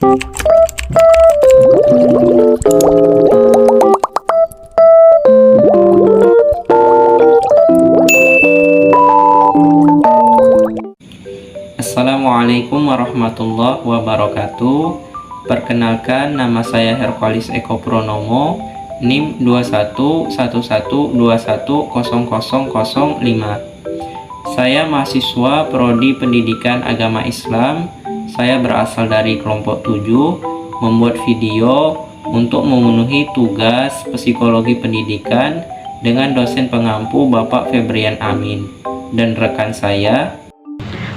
Assalamualaikum warahmatullahi wabarakatuh. Perkenalkan, nama saya Hercules Eko Pronomo, NIM 2111210005. Saya mahasiswa Prodi Pendidikan Agama Islam. Saya berasal dari kelompok 7, membuat video untuk memenuhi tugas psikologi pendidikan dengan dosen pengampu Bapak Febrian Amin dan rekan saya.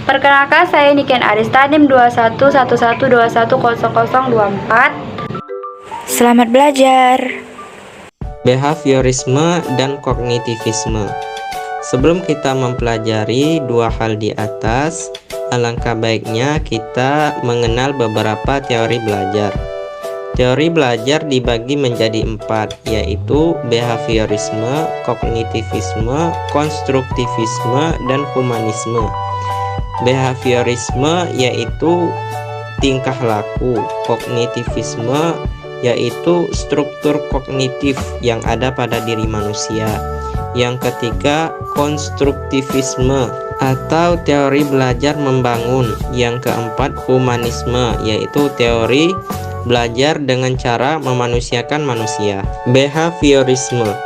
Perkenalkan, saya Niken Arista, NIM 2111210024. Selamat belajar. Behaviorisme dan kognitivisme. Sebelum kita mempelajari dua hal di atas, alangkah baiknya kita mengenal beberapa teori belajar. Teori belajar dibagi menjadi 4, yaitu behaviorisme, kognitivisme, konstruktivisme, dan humanisme. Behaviorisme yaitu tingkah laku, kognitivisme yaitu struktur kognitif yang ada pada diri manusia. Yang ketiga, konstruktivisme atau teori belajar membangun. Yang keempat, humanisme yaitu teori belajar dengan cara memanusiakan manusia. Behaviorisme.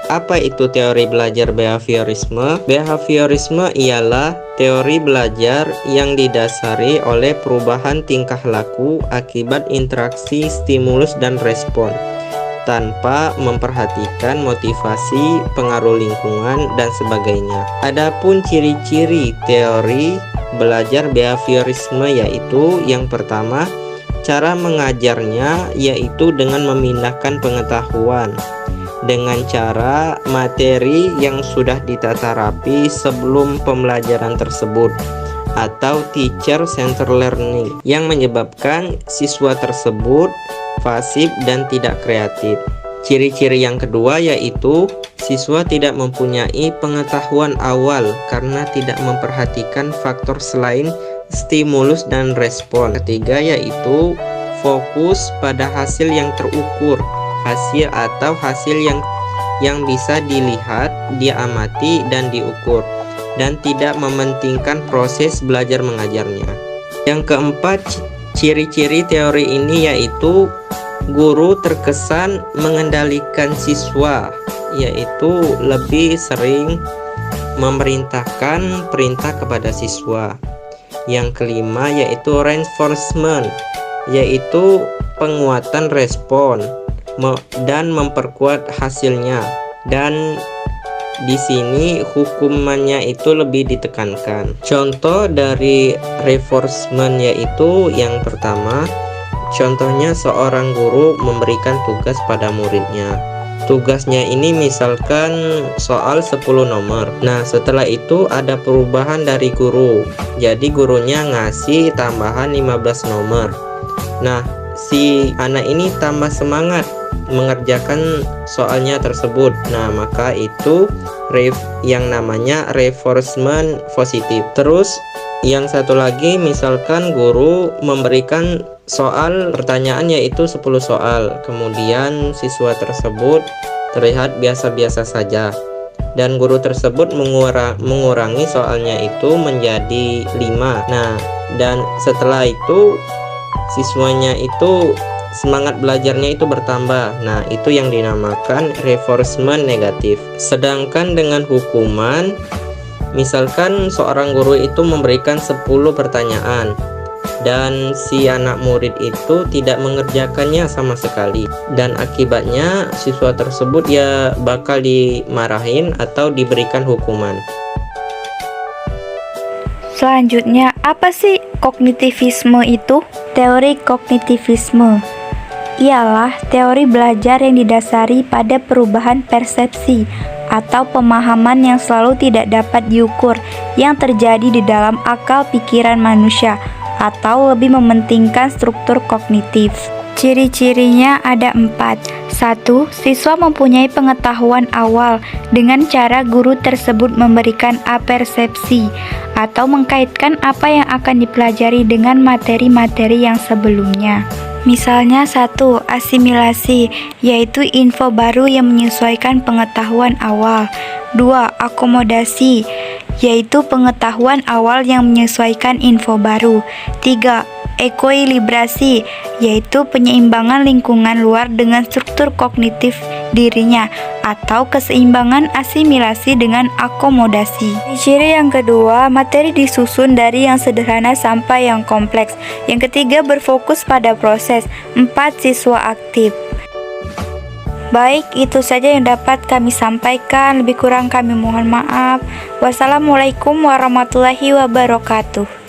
Apa itu teori belajar behaviorisme? Behaviorisme ialah teori belajar yang didasari oleh perubahan tingkah laku akibat interaksi stimulus dan respon, tanpa memperhatikan motivasi, pengaruh lingkungan, dan sebagainya. Adapun ciri-ciri teori belajar behaviorisme yaitu yang pertama, cara mengajarnya yaitu dengan memindahkan pengetahuan dengan cara materi yang sudah ditata rapi sebelum pembelajaran tersebut, atau teacher centered learning, yang menyebabkan siswa tersebut pasif dan tidak kreatif. Ciri-ciri yang kedua yaitu siswa tidak mempunyai pengetahuan awal karena tidak memperhatikan faktor selain stimulus dan respon. Ketiga yaitu fokus pada hasil yang terukur, hasil atau hasil yang bisa dilihat, diamati, dan diukur, dan tidak mementingkan proses belajar mengajarnya. Yang keempat, ciri-ciri teori ini yaitu guru terkesan mengendalikan siswa, yaitu lebih sering memerintahkan perintah kepada siswa. Yang kelima yaitu reinforcement, yaitu penguatan respon dan memperkuat hasilnya, dan di sini hukumannya itu lebih ditekankan. Contoh dari reinforcement yaitu yang pertama, contohnya seorang guru memberikan tugas pada muridnya. Tugasnya ini misalkan soal 10 nomor. Nah, setelah itu ada perubahan dari guru. Jadi gurunya ngasih tambahan 15 nomor. Nah, si anak ini tambah semangat mengerjakan soalnya tersebut. Nah, maka itu yang namanya reinforcement positif. Terus yang satu lagi, misalkan guru memberikan soal pertanyaan yaitu 10 soal, kemudian siswa tersebut terlihat biasa-biasa saja, dan guru tersebut mengurangi soalnya itu menjadi 5. Nah, dan setelah itu siswanya itu semangat belajarnya itu bertambah. Nah, itu yang dinamakan reinforcement negatif. Sedangkan dengan hukuman, misalkan seorang guru itu memberikan 10 pertanyaan dan si anak murid itu tidak mengerjakannya sama sekali, dan akibatnya siswa tersebut ya bakal dimarahin atau diberikan hukuman. Selanjutnya, apa sih kognitivisme itu? Teori kognitivisme ialah teori belajar yang didasari pada perubahan persepsi atau pemahaman yang selalu tidak dapat diukur yang terjadi di dalam akal pikiran manusia, atau lebih mementingkan struktur kognitif. Ciri-cirinya ada 4. 1. Siswa mempunyai pengetahuan awal dengan cara guru tersebut memberikan apersepsi atau mengkaitkan apa yang akan dipelajari dengan materi-materi yang sebelumnya. Misalnya 1. Asimilasi, yaitu info baru yang menyesuaikan pengetahuan awal. 2. Akomodasi, yaitu pengetahuan awal yang menyesuaikan info baru. 3. Ekoilibrasi, yaitu penyeimbangan lingkungan luar dengan struktur kognitif dirinya, atau keseimbangan asimilasi dengan akomodasi. Ciri yang kedua, materi disusun dari yang sederhana sampai yang kompleks. Yang ketiga, berfokus pada proses. 4. Siswa aktif. Baik, itu saja yang dapat kami sampaikan. Lebih kurang kami mohon maaf. Wassalamualaikum warahmatullahi wabarakatuh.